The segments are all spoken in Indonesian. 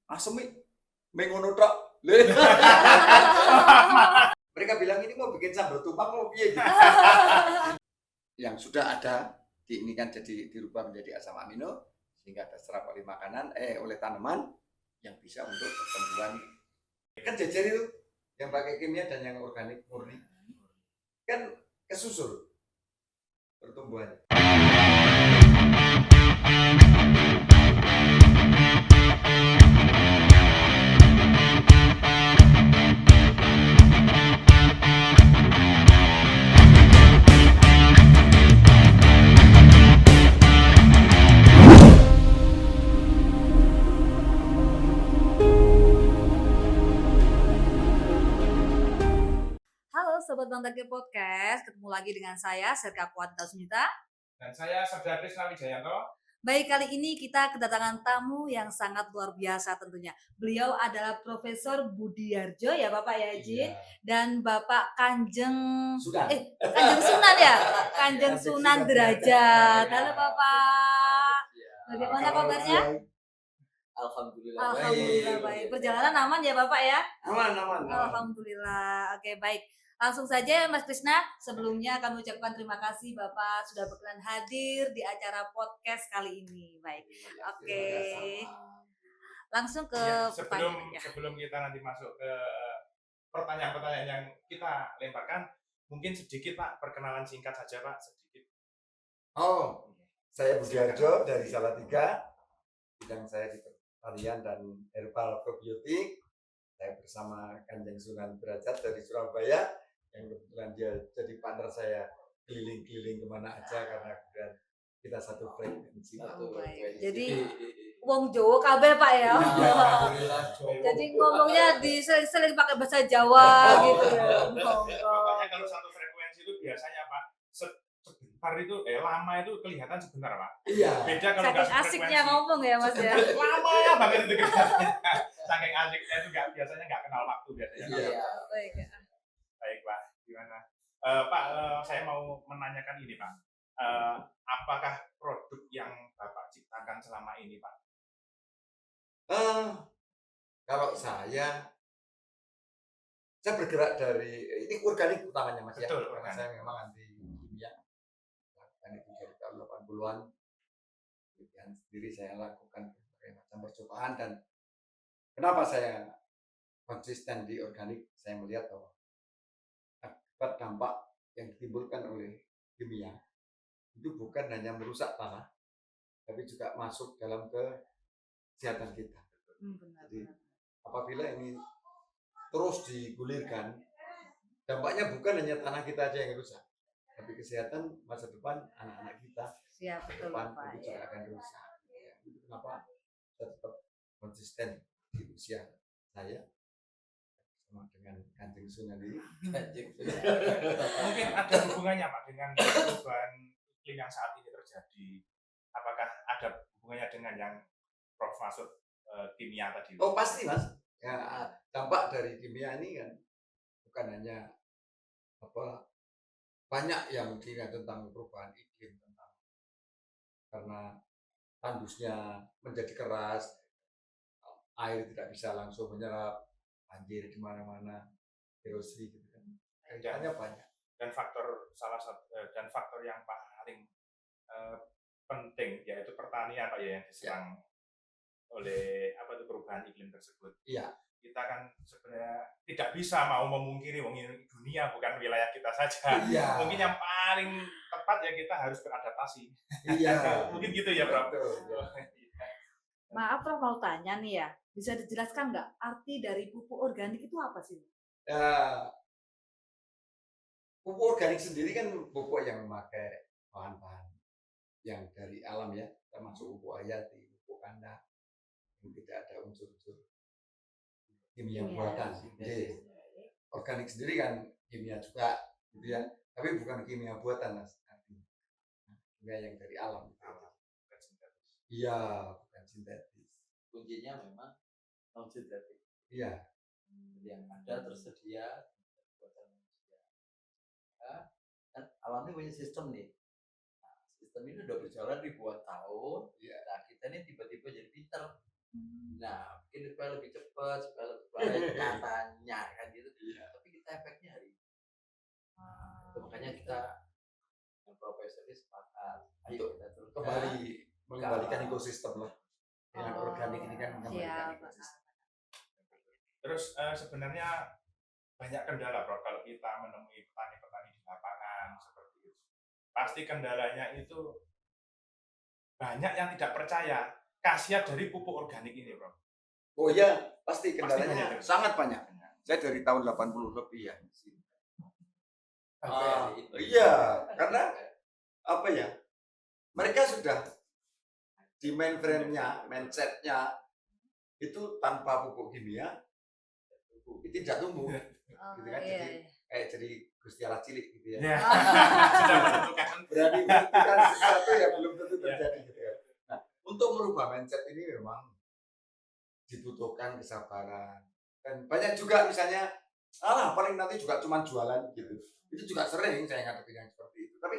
asemi mengono tok. Mereka bilang ini mau bikin sambal tumpang mau piye gitu. Yang sudah ada ini kan jadi dirubah menjadi asam amino sehingga terserap oleh makanan oleh tanaman yang bisa untuk pertumbuhan. Kan jajar itu yang pakai kimia dan yang organik murni kan kesusul pertumbuhannya. Sobat Bang Tagih Podcast, ketemu lagi dengan saya Serka Kuanta Sumita dan saya Sabda Krisna Wijayanto. Baik, kali ini kita kedatangan tamu yang sangat luar biasa tentunya. Beliau adalah Profesor Budiarjo ya Bapak ya Haji, dan Bapak Kanjeng Sunan. Kanjeng Sunan ya, Kanjeng Sunan Derajat. Halo Bapak, bagaimana kabarnya? Alhamdulillah baik. Perjalanan aman ya Bapak ya? Aman. Alhamdulillah. Oke, baik. Langsung saja Mas Krisna, sebelumnya kami ucapkan terima kasih Bapak sudah berkenan hadir di acara podcast kali ini. Baik. Oke. Langsung ke sebelum kita nanti masuk ke pertanyaan-pertanyaan yang kita lemparkan, mungkin sedikit Pak perkenalan singkat saja Pak, sedikit. Saya Budiarjo dari Salatiga. Bidang saya di pertanian dan herbal probiotik. Saya bersama Kanjeng Sunan Derajat dari Surabaya, yang kebetulan dia jadi partner saya keliling-keliling kemana aja karena kemudian kita satu frekuensi. Jadi wong Jawa kabeh Pak ya. Jadi ngomongnya sering pakai bahasa Jawa gitu ya. Makanya kalau satu frekuensi itu biasanya Pak sebentar itu lama itu kelihatan sebentar Pak. Iya. Beda kalau saking asiknya ngomong ya Mas ya. Lama banget itu kelihatannya. Saking asiknya itu biasanya nggak kenal waktu biasanya. Iya. Baik Pak, gimana? Pak, saya mau menanyakan ini Pak. Apakah produk yang Bapak ciptakan selama ini Pak? Kalau saya bergerak dari ini organik utamanya Mas. Betul, ya. Karena saya memang anti kimia. Lakukan itu dari tahun 80-an. Kemudian sendiri saya lakukan berbagai macam percobaan, dan kenapa saya konsisten di organik? Saya melihat bahwa akibat dampak yang ditimbulkan oleh kimia itu bukan hanya merusak tanah, tapi juga masuk dalam kesehatan kita. Jadi apabila ini terus digulirkan, dampaknya bukan hanya tanah kita aja yang rusak, tapi kesehatan masa depan anak-anak kita depan itu juga akan rusak. Itu kenapa saya tetap konsisten di usia saya sama dengan Kanjeng Sunan ini. Mungkin ada hubungannya Pak dengan perubahan iklim yang saat ini terjadi. Apakah ada hubungannya dengan yang Prof maksud kimia tadi? Oh pasti Mas. Ya, dampak dari kimia ini kan bukan hanya banyak yang mungkin tentang perubahan iklim, karena tandusnya menjadi keras, air tidak bisa langsung menyerap, banjir di mana-mana, erosi gitu kan. Kaitannya banyak. Dan faktor yang paling penting yaitu pertanian Pak ya, yang diserang oleh perubahan iklim tersebut. Iya. Kita kan sebenarnya tidak bisa mau memungkiri dunia bukan wilayah kita saja. Iya. Mungkin yang paling tepat ya kita harus beradaptasi. Iya. Mungkin gitu ya Prof. Maaf Prof, mau tanya nih ya, bisa dijelaskan nggak arti dari pupuk organik itu apa sih? Pupuk organik sendiri kan pupuk yang memakai bahan-bahan yang dari alam ya, termasuk pupuk hayati, pupuk kandang, yang tidak ada unsur-unsur kimia buatan. Jadi organik sendiri kan kimia juga, gitu ya, tapi bukan kimia buatan Mas. Kimia yang dari alam. Bukan sintetis. Iya, bukan sintetis. Kuncinya memang non sintetik. Iya. Yang ada tersedia buatan manusia. Kan alam ini punya sistem nih. Nah, sistem ini udah berjalan ribuan tahun. Iya. Nah, kita ini tiba-tiba jadi pinter. Nah, bikin supaya lebih cepat, supaya lebih baik katanya kan gitu. Tapi kita efeknya hari ini. Itu makanya kita yang profesor ini sepakat. Ayo kita terus Kembali mengembalikan ekosistem lah. Dengan Oh, organik ini kan mengembalikan siap. ekosistem. Terus sebenarnya banyak kendala, Prof, kalau kita menemui petani-petani di lapangan seperti itu. Pasti kendalanya itu banyak yang tidak percaya khasiat dari pupuk organik ini, Prof. Oh iya, pasti banyak kendalanya ya? sangat banyak. Saya dari tahun 80 lebih ya. sampai hari ini. Iya, karena apa ya? Mereka sudah di mainframe-nya, mindset-nya itu tanpa pupuk kimia itu tidak tumbuh, Oh, gitu kan? iya, Jadi iya. kayak jadi Gusti Allah cilik gitu ya. Ya. Sudah menentukan. Berani menentukan sesuatu yang belum tentu Iya. terjadi gitu ya. Nah, untuk merubah mindset ini memang dibutuhkan kesabaran. Dan banyak juga misalnya, paling nanti juga cuma jualan gitu. Itu juga sering saya ngadepin yang seperti itu. Tapi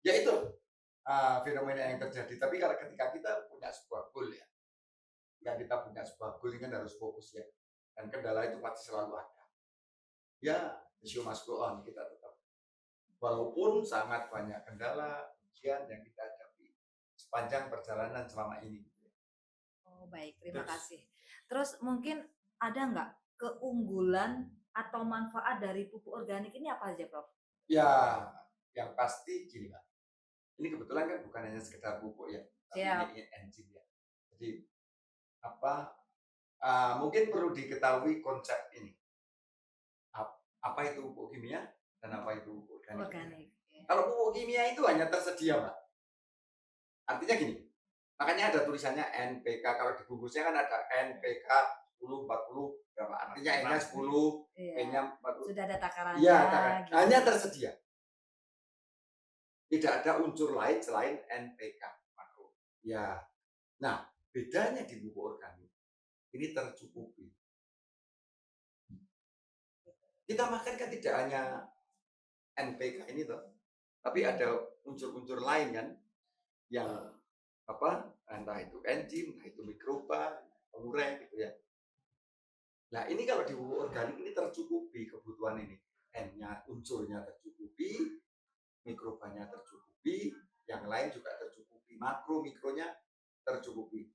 ya itu fenomena yang terjadi. Tapi kalau ketika kita punya sebuah goal ya, ketika kita punya sebuah goal ini kan harus fokus ya. Dan kendala itu pasti selalu ada. Ya, the show must go on, kita tetap. Walaupun sangat banyak kendala, ujian yang kita hadapi sepanjang perjalanan selama ini. Oh, baik, terima Terus. kasih. Terus mungkin ada nggak keunggulan atau manfaat dari pupuk organik ini apa aja, Prof? Ya, yang pasti gini Pak. Ini kebetulan kan bukan hanya sekedar pupuk ya, tapi Siap. ini enzim ya. Jadi mungkin perlu diketahui konsep ini. Apa itu pupuk kimia dan apa itu pupuk organik. Organik. Ya. Kalau pupuk kimia itu hanya tersedia, Pak. Artinya gini, makanya ada tulisannya NPK. Kalau dibungkusnya kan ada NPK 10, 40, berapa? Artinya N-nya 10, Iya. P-nya 40. Sudah ada takarannya. Iya, gitu. hanya tersedia. Tidak ada unsur lain selain NPK makro. Ya. Nah, bedanya di pupuk organik ini tercukupi. Kita makan kan tidak hanya NPK ini toh, tapi ada unsur-unsur lain kan yang entah itu enzim, entah itu mikroba, pengurang gitu ya. Nah, ini kalau di pupuk organik ini tercukupi kebutuhan ini. N-nya, unsurnya tercukupi, mikrobanya tercukupi, yang lain juga tercukupi, makro, mikronya tercukupi.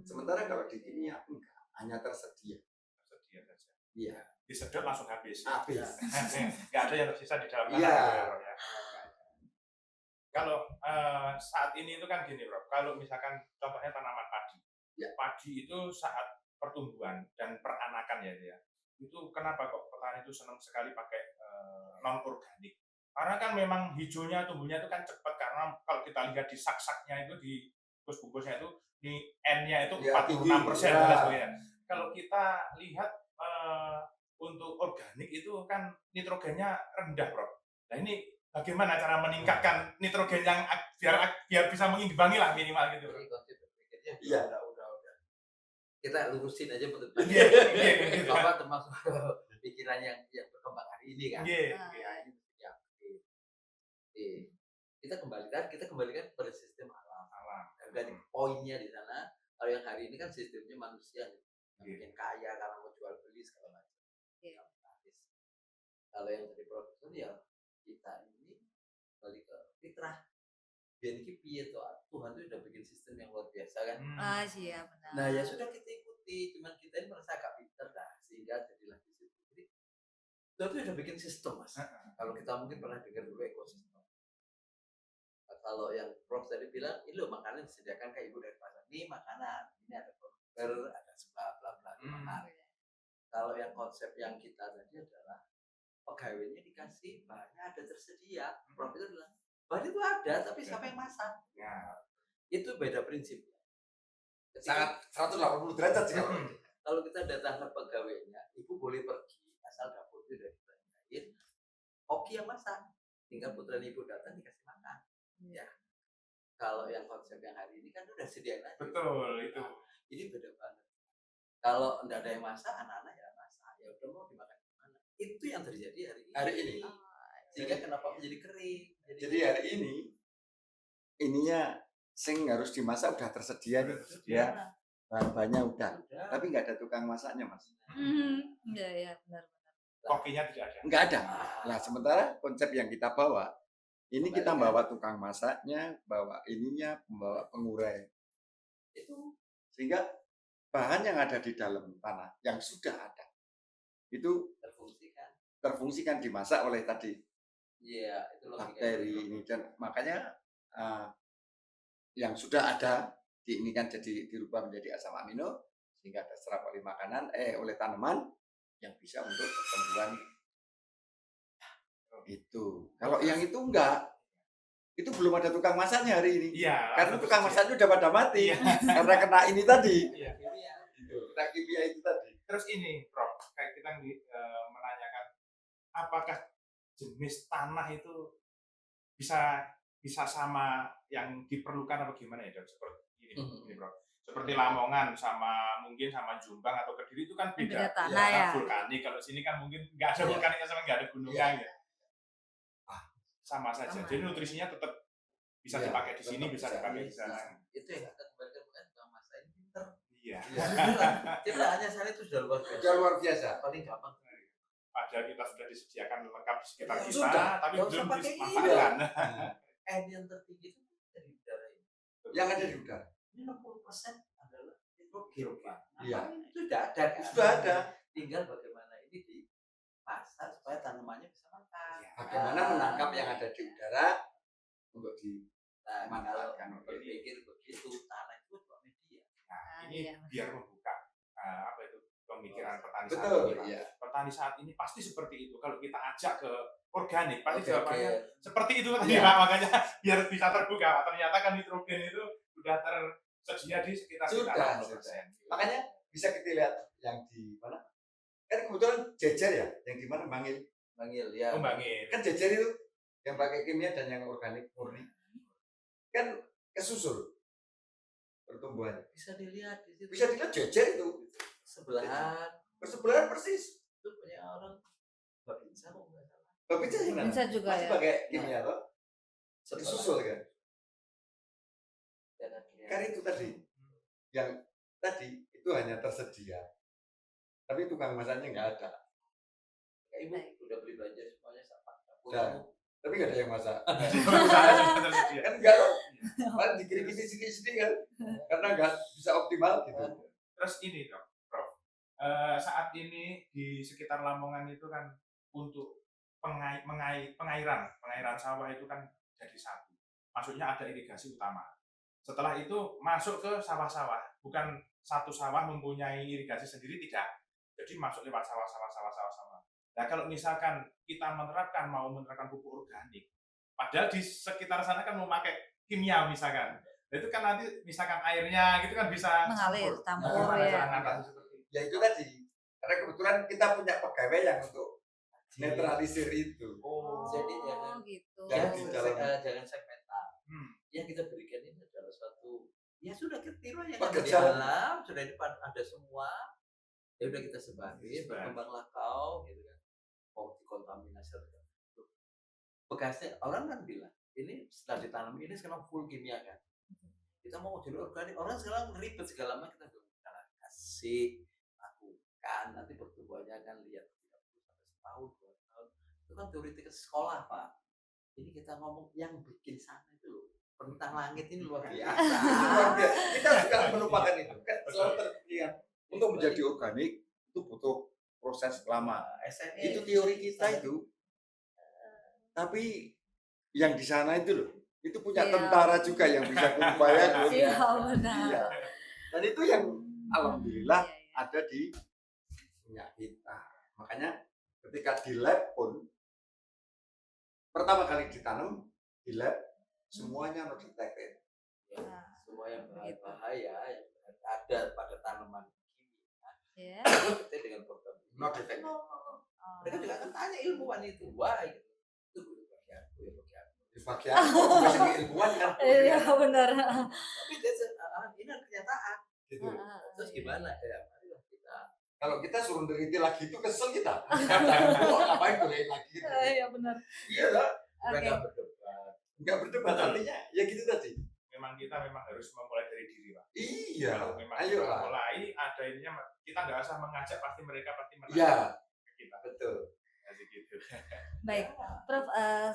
Sementara kalau di kimia enggak, hanya tersedia. Tersedia saja. Iya. Disedot langsung habis. Habis. Nggak ada yang tersisa di dalam tanah. Iya. Ya. Kalau saat ini itu kan gini, Prof. Kalau misalkan contohnya tanaman padi. Ya. Padi itu saat pertumbuhan dan peranakan ya. Itu kenapa kok petani itu senang sekali pakai non organik? Karena kan memang hijaunya, tumbuhnya itu kan cepat, karena kalau kita lihat di sak-saknya itu, di bungkus-bungkusnya itu, di N-nya itu 46% ya. dan sebagainya. Kalau kita lihat untuk organik itu kan nitrogennya rendah, Prof. Nah ini bagaimana cara meningkatkan nitrogen yang biar bisa mengimbangi lah minimal gitu. Jadi konsep berpikirnya Iya. udah. Kita lurusin aja menurut Iya. Bapak termasuk pikiran yang berkembang hari ini kan. Iya. Kita kembalikan pada sistem alam. Dan Hmm. poinnya di sana, kalau yang hari ini kan sistemnya manusia yang bikin kaya karena mau jual beli segala macam. Kalau yang dari profesor ya kita ini balik ke fitrah. Biar ini piye tuh, Tuhan itu udah bikin sistem yang luar biasa kan. Iya benar. Nah ya sudah kita ikuti, cuman kita ini merasa agak pinter dah sehingga jadilah di situ. Jadi Tuhan itu udah bikin sistem, Mas. Kalau kita mungkin pernah dengar dulu ekosistem. Nah, kalau yang Prof tadi bilang, ini loh makanan disediakan kayak ibu dari pasar. Ini makanan, ini ada burger, ada bla bla bla. Kalau yang konsep yang kita tadi adalah pegawainya dikasih bahannya ada tersedia. Prof itu bilang, bahan itu ada, tapi siapa yang masak? Ya. Itu beda prinsipnya. Sangat 180 derajat sih. Kalau kita datang ke pegawainya, ibu boleh pergi asal dapur itu udah ditanyain. Oke yang masak, tinggal putra ibu datang dikasih makan. Ya. Kalau yang konsep yang hari ini kan udah sediain aja. Betul itu. Ini beda banget. Kalau enggak ada yang masak, anak-anak ya masak. Ya udah mau dimakan gimana? Itu yang terjadi hari ini. Sehingga kenapa menjadi kering? Jadi hari ini ininya sing harus dimasak udah tersedia nih. Tersedia. Ya. bahannya udah, Udah. tapi nggak ada tukang masaknya mas. Iya iya benar. Kokinya tidak ada. Nggak ada. Nah sementara konsep yang kita bawa ini kita Kembalikan. bawa tukang masaknya, bawa ininya, membawa pengurai Itu sehingga bahan yang ada di dalam tanah yang sudah ada itu terfungsikan. terfungsikan dimasak oleh tadi Iya, itu logika. bakteri ini dan makanya yang sudah ada ini kan jadi dirubah menjadi asam amino sehingga terserap oleh makanan oleh tanaman yang bisa untuk pertumbuhan itu. Kalau yang itu enggak, itu belum ada tukang masaknya hari ini. Iya. Karena tukang masaknya udah pada mati Iya. karena kena ini tadi. Iya. Kena kimia itu tadi. Terus ini, Prof, kayak kita menanyakan apakah jenis tanah itu bisa sama yang diperlukan apa gimana ya, Dok? Seperti ini, Prof. Seperti Lamongan sama mungkin sama Jombang atau Kediri itu kan beda. Beda tanah ya. Vulkanik. Kalau sini kan mungkin nggak ada Iya. vulkaniknya sama nggak ada gunungnya ya. Sama saja. Sama. Jadi nutrisinya tetap bisa Iya, dipakai di sini, tetap bisa bisa. dipakai di sana. Itu yang kita kembalikan bukan tukang masak ini pinter. Iya. Tidak hanya saya itu sudah luar biasa. Sudah luar biasa. Paling gampang. Padahal kita sudah disediakan lengkap di sekitar Ya, kita, sudah. tapi Nggak usah belum pakai dimanfaatkan. Yang tertinggi itu dari udara ini. Yang ada di udara. Ini 60% adalah nitrogen, Pak. Iya. Itu sudah ada. Kan? Sudah ada. Tinggal bagaimana ini dimasak supaya tanamannya bisa makan. Bagaimana menangkap yang ada di udara untuk di Nah, kalau manfaatkan. berpikir begitu, tanah itu cuma media. Nah, Ah, ini iya. biar membuka apa itu pemikiran petani saat Betul, ini. Pak. iya. Petani saat ini pasti seperti itu. Kalau kita ajak ke organik, pasti Oke, jawabannya oke. seperti itu tadi, Iya. Pak. Makanya biar bisa terbuka, Pak. Ternyata kan nitrogen itu sudah tersedia di sekitar Sudah, 60%. Makanya bisa kita lihat yang di mana? Kan kebetulan jejer ya, yang di mana Bangil. Manggil ya. Kembangin. Kan jejer itu yang pakai kimia dan yang organik murni. Kan kesusul pertumbuhannya. Bisa dilihat di situ. Bisa dilihat jejer itu. Sebelahan Bersebelahan persis. itu punya orang nggak bisa kok nggak salah. Tapi itu gimana? Bisa juga Masih ya. pakai kimia toh? Sebelahan. Disusul kan? Dan akhirnya Kan itu tadi. Yang tadi itu hanya tersedia. Tapi tukang masaknya nggak ada. kayak ibu udah beli belanja semuanya sama. Udah. Tapi nggak ada yang masak. Usaha sudah tersedia. Kan enggak loh. Malah dikiri-kiri sedikit-sedikit kan. Karena nggak bisa optimal gitu. Terus ini, Dok, Prof. Saat ini di sekitar Lamongan itu kan untuk pengairan sawah itu kan jadi satu. Maksudnya ada irigasi utama. Setelah itu masuk ke sawah-sawah, bukan satu sawah mempunyai irigasi sendiri, tidak. Jadi masuk lewat sawah-sawah. Nah kalau misalkan kita mau menerapkan pupuk organik, padahal di sekitar sana kan memakai kimia misalkan, nah, itu kan nanti misalkan airnya gitu kan bisa Mengalir, campur, Bagaimana ya. cara mengatasi seperti itu? Ya itu tadi. Karena kebetulan kita punya pegawai yang untuk netralisir itu. Oh, Jadi Oh, jangan- gitu. Jangan di dalam- jangan segmental. Yang kita berikan ini adalah suatu ya sudah kita tiru aja kan dari Pekerjaan. alam sudah di depan ada semua ya udah kita sebarin berkembanglah kau gitu kan mau dikontaminasi atau tidak. Bekasnya orang kan bilang ini setelah ditanam ini sekarang full kimia kan kita mau jadi organik orang sekarang ribet segala macam kita bilang kasih lakukan nanti pertumbuhannya akan lihat 30 sampai setahun 2 tahun itu kan teori sekolah Pak ini kita ngomong yang bikin sana itu loh tentang langit ini luar biasa. Luar biasa. Kita juga melupakan itu. Kan selalu terpikir untuk menjadi organik itu butuh proses lama. Itu teori kita itu. Tapi yang di sana itu loh, itu punya Iya. tentara juga yang bisa berupaya. Iya, benar. Iya. Dan itu yang alhamdulillah Iya, iya. ada di punya kita. Makanya ketika di lab pun pertama kali ditanam di lab semuanya not detected. Nah, Semua yang begitu. bahaya yang ada pada tanaman Ya. kimia kita dengan program ini. Not detected. Oh. Mereka juga akan tanya ilmuwan itu, wah itu bagi aku, ya bagi aku. Di bagian masih ilmuwan kan. Iya, benar. Tapi ini adalah kenyataan. Gitu. Terus gimana ya? Marilah kita Kalau kita suruh neliti lagi itu kesel kita. Kok ngapain neliti lagi? Gitu. Iya, benar. Iya lah. kita Oke. nggak berdebat. Nggak berdebat artinya ya gitu tadi. memang kita memang harus memulai dari diri, Pak. Iya, Kalau memang ayo kita lah. mulai ada ininya, kita nggak usah mengajak, pasti mereka pasti menang Iya, ke kita. betul. Jadi gitu. Baik, Prof,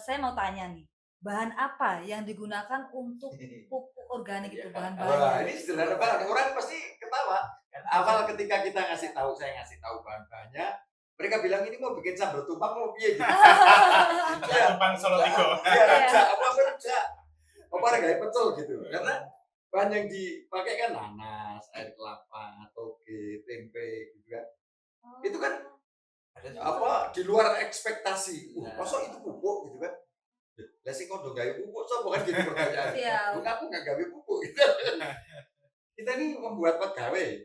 saya mau tanya nih, bahan apa yang digunakan untuk pupuk organik itu, Wah, bahan-bahannya? ini sederhana banget. Orang pasti ketawa. Awal ketika kita saya ngasih tahu bahan-bahannya, mereka bilang ini mau bikin sambal tumpang mau piye gitu. Tumpang Solo Tigo. Iya, apa kerja? Apa harganya pecel gitu. Karena bahan yang dipakai kan nanas, air kelapa, toge, tempe gitu kan. Itu kan Ada juga apa di luar ekspektasi. Nah. Masa itu pupuk gitu kan. Lah sing kondo gawe pupuk sapa kan gitu pertanyaan. Iya. Aku nggak gawe pupuk gitu. Kita ini membuat pegawai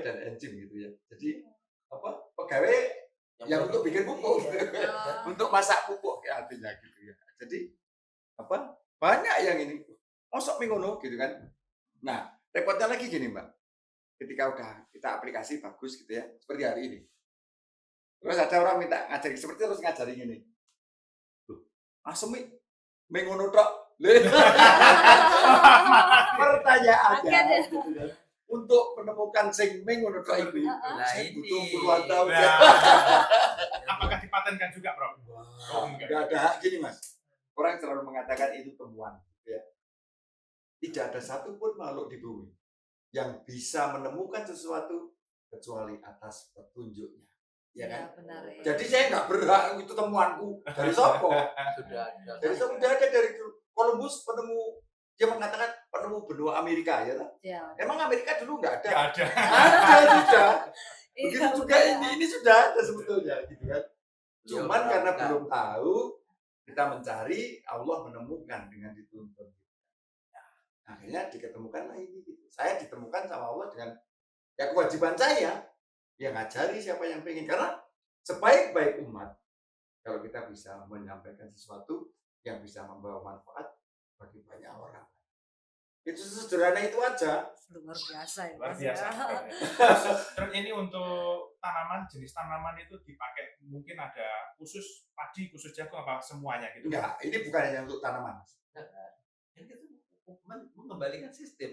dan enzim gitu ya. Jadi apa? Pegawai yang untuk bikin pupuk. Oh. Untuk masak pupuk ya artinya gitu ya. Jadi apa? Banyak yang ini mosok ngono gitu kan. Nah, repotnya lagi gini, Mbak. Ketika udah kita aplikasi bagus gitu ya, seperti hari ini. Terus ada orang minta ngajari seperti terus ngajari gini. Loh, asemi mengono tok. Pertanyaannya Kaget ya. gitu kan. Untuk menemukan sing mengono tok iki, Nah, saya ini. butuh puluhan tahun. Nah, ya. apakah dipatenkan juga, Prof? Wah, nggak ada hak gini Mas. Orang selalu mengatakan itu temuan, ya. Tidak ada satupun makhluk di bumi yang bisa menemukan sesuatu kecuali atas petunjuknya, ya kan? benar ya. Jadi saya nggak berhak itu temuanku dari sopo. sudah ada. Dari sopo udah ada dari Columbus penemu, dia mengatakan penemu benua Amerika ya. Ya. Emang Amerika dulu nggak ada? Nggak ada. Ada sudah. Iya, Begitu juga benar. ini sudah ada sebetulnya gitu kan. Cuman Beliau karena terangkan. belum tahu, kita mencari, Allah menemukan dengan dituntun. Nah, akhirnya diketemukanlah ini. Gitu. Saya ditemukan sama Allah dengan ya kewajiban saya, ya ngajari siapa yang pengen. Karena sebaik-baik umat, kalau kita bisa menyampaikan sesuatu yang bisa membawa manfaat bagi banyak orang. Itu sederhana itu aja. Luar biasa ya. Luar Mas, biasa. ya. Terus ini untuk tanaman, jenis tanaman itu dipakai mungkin ada khusus padi, khusus jagung, apa semuanya gitu? Enggak, ini bukan hanya untuk tanaman. Ini kita mengembalikan sistem.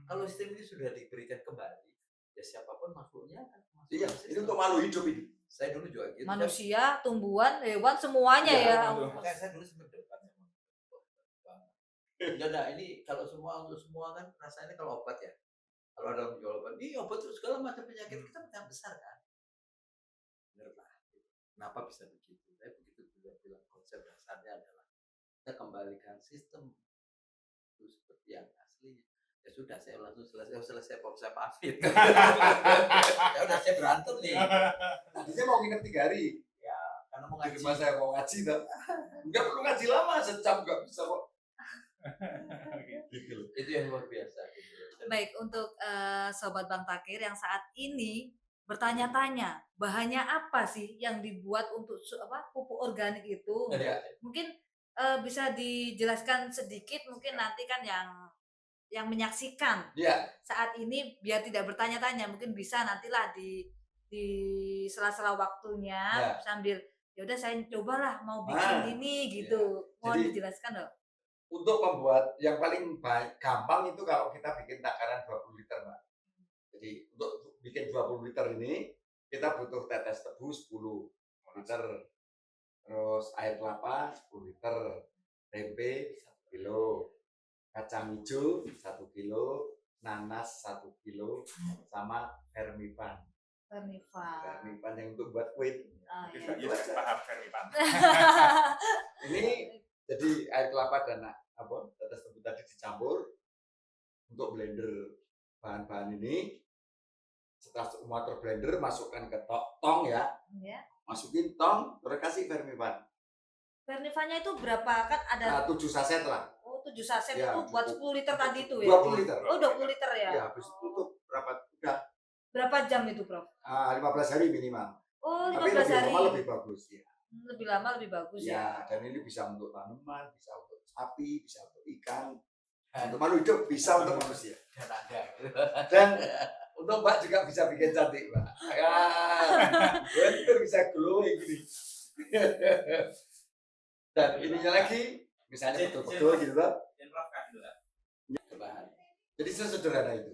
Kalau sistem ini sudah diberikan kembali, ya siapapun makhluknya akan masuk Iya, dalam ini sistem. untuk makhluk hidup ini. Saya dulu juga gitu. Manusia, tumbuhan, hewan, semuanya Iya, ya. betul. Makanya saya dulu sempat debat sama enggak, ini kalau semua untuk semua kan rasanya kalau obat ya. Kalau ada yang jual obat, ini obat untuk segala macam penyakit kita yang besar kan. Benar lah. Kenapa bisa begitu? Saya begitu juga bilang konsep dasarnya adalah kita kembalikan sistem itu seperti yang aslinya. Ya sudah, saya langsung selesai saya pamit. Ya udah, saya berantem nih. Tadinya mau nginep 3 hari. Karena mau Di ngaji. rumah saya mau ngaji, tak? Enggak perlu ngaji lama, sejam nggak bisa kok. Gitu loh. Itu yang luar biasa. Gitu. Baik, untuk Sobat Bang Takir yang saat ini bertanya-tanya, bahannya apa sih yang dibuat untuk pupuk organik itu? Ya. Mungkin bisa dijelaskan sedikit, mungkin nanti kan yang menyaksikan Ya, saat ini biar tidak bertanya-tanya, mungkin bisa nantilah di sela-sela waktunya Ya. sambil ya udah saya cobalah mau bikin Nah, ini gitu. Mohon Jadi- dijelaskan dong. untuk membuat yang paling gampang itu kalau kita bikin takaran 20 liter, Mbak. Jadi untuk bikin 20 liter ini kita butuh tetes tebu 10 liter, terus air kelapa 10 liter, tempe 1 kilo, kacang hijau 1 kilo, nanas 1 kilo, sama vermipan. Vermipan. Vermipan yang untuk buat kue. Ah, ya. Iya, saya paham, Fermipan. Ini jadi air kelapa dan tetes tebu tadi dicampur untuk blender bahan-bahan ini. Setelah semua terblender, masukkan ke tong ya, Ya. masukin tong, terus kasih vermipan. Vermipannya itu berapa? Kan ada 7 saset lah, 7 saset Ya, itu buat cukup. 10 liter tadi itu ya. 20 liter. Oh, 20 liter ya. Ya, habis itu tutup berapa? Udah Berapa jam itu, Prof? 15 hari minimal. Oh, Tapi 15 lebih hari. lama lebih bagus ya. Lebih lama lebih bagus ya. Ya, dan ini bisa untuk tanaman, bisa untuk sapi, bisa untuk ikan, untuk makhluk hidup, bisa untuk manusia. Dan ada. Dan untuk Mbak juga bisa bikin cantik, Mbak. Ya, betul bisa glowing gini. Dan ininya lagi, misalnya betul-betul gitu loh. Dan Prof, Jadi sesederhana itu.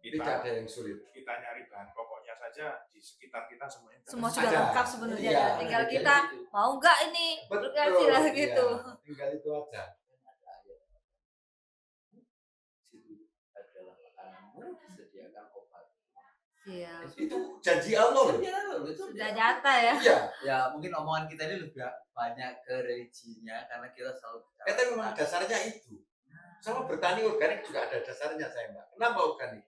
Tidak Kita ada yang sulit. kita nyari bahan pokoknya saja di sekitar kita semuanya Semua ada. sudah Ada. lengkap sebenarnya. Iya. Tinggal Jadi kita gitu. mau nggak ini berkreasi lah iya. gitu. Tinggal itu aja. Ada ayat. Situ adalah makananmu, disediakan obat. Iya. Itu janji Allah loh. Iya, loh, itu Sudah nyata ya. Iya. ya mungkin omongan kita ini lebih banyak ke religinya karena kita selalu bicara Tapi memang tentang- dasarnya itu. Sama bertani organik juga ada dasarnya saya Mbak. Kenapa organik?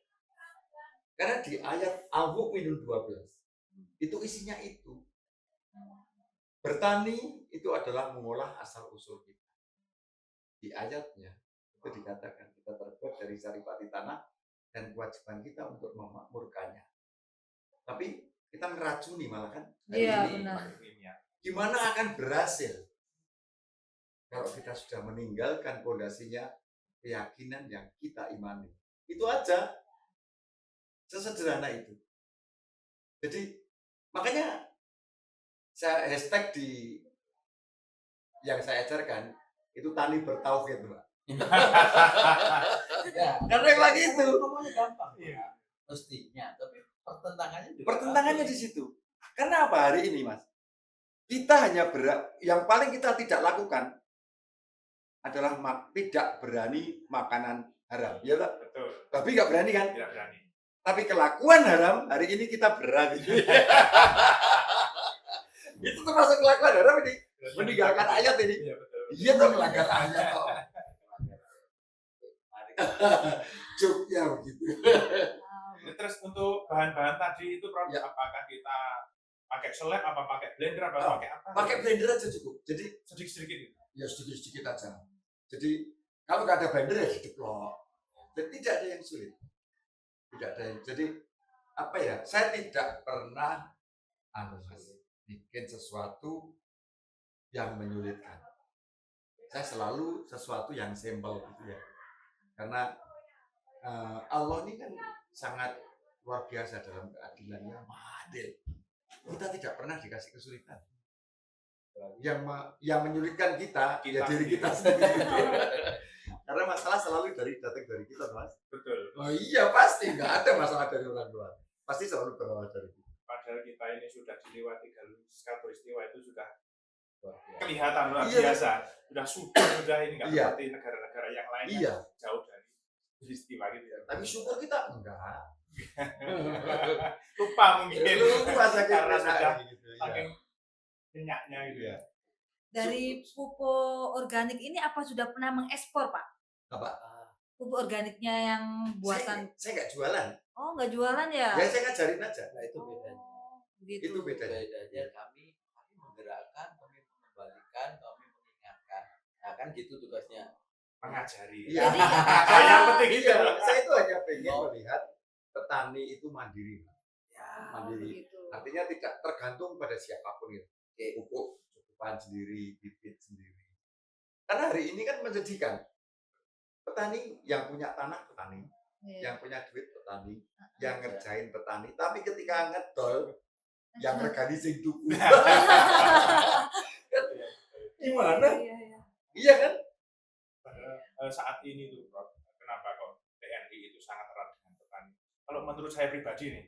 Karena di ayat Al-Mu'minun 12 itu isinya itu. Bertani itu adalah mengolah asal usul kita. Di ayatnya itu dikatakan kita terbuat dari saripati tanah dan kewajiban kita untuk memakmurkannya. Tapi kita meracuni malah kan. hari Iya, ini. benar. Kimia. Gimana akan berhasil kalau kita sudah meninggalkan fondasinya keyakinan yang kita imani. Itu aja. Sesederhana itu. Jadi makanya saya hashtag di yang saya ajarkan itu tani bertauhid, Mbak. ya Karena yang lagi itu. ngomongnya gampang Iya. mestinya tapi pertentangannya juga Pertentangannya di situ. Karena apa hari ini, Mas? Kita hanya yang paling kita tidak lakukan adalah tidak berani makanan haram. Ya tak? Betul. Tapi nggak berani kan? Tidak berani. Tapi kelakuan haram hari ini kita berani. Itu termasuk kelakuan haram ini. Meninggalkan ayat ini. Iya betul. Iya tuh melanggar ayat. Oh. Joknya begitu. Terus untuk bahan-bahan tadi itu Prof, Ya. apakah kita pakai seleb, apa pakai blender, apa Oh, pakai apa? Pakai blender aja cukup. Jadi sedikit-sedikit gitu. ya sedikit-sedikit aja. Jadi kalau nggak ada blender ya dideplok. Dan tidak ada yang sulit. Tidak ada yang. Jadi apa ya? Saya tidak pernah bikin sesuatu yang menyulitkan. Saya selalu sesuatu yang simpel gitu ya. Karena Allah ini kan sangat luar biasa dalam keadilannya, Maha Adil. Kita tidak pernah dikasih kesulitan. Yang menyulitkan kita ya diri kita sendiri. Karena masalah selalu datang dari kita, Mas. Betul. Oh iya pasti nggak ada masalah dari orang luar. Pasti selalu berawal dari kita. Padahal kita ini sudah dilewati segala peristiwa itu sudah Luar biasa. kelihatan luar Iya. biasa. Sudah ini nggak Iya. seperti negara-negara yang lain yang Iya. jauh dari peristiwa gitu ya. Tapi syukur kita enggak. Lupa mungkin. Lupa saking Karena sudah enak gitu. Iya. saking kenyaknya gitu ya. Dari pupuk organik ini apa sudah pernah mengekspor, Pak? Apa? Pupuk organiknya yang buatan. Saya nggak jualan. Oh, nggak jualan ya? Ya saya ngajarin aja. nah itu bedanya Oh, gitu. Itu bedanya. bedanya kami menggerakkan kami mengembalikan kami mengingatkan nah kan gitu tugasnya Mengajari. Iya. Jadi, Yang penting itu. Iya, saya itu hanya pengen Oh. melihat petani itu mandiri. ya Oh, Mandiri. begitu. Artinya tidak tergantung pada siapapun itu. Pupuk cukupan sendiri, bibit sendiri. Karena hari ini kan menyedihkan. Petani yang punya tanah petani, Iya. yang punya duit petani, yang ngerjain petani. Tapi ketika ngedol, yang regani sing tuku. Gimana? Iya, iya. Iya kan? Saat ini tuh Prof, kenapa kok TNI itu sangat erat dengan petani? Kalau menurut saya pribadi nih,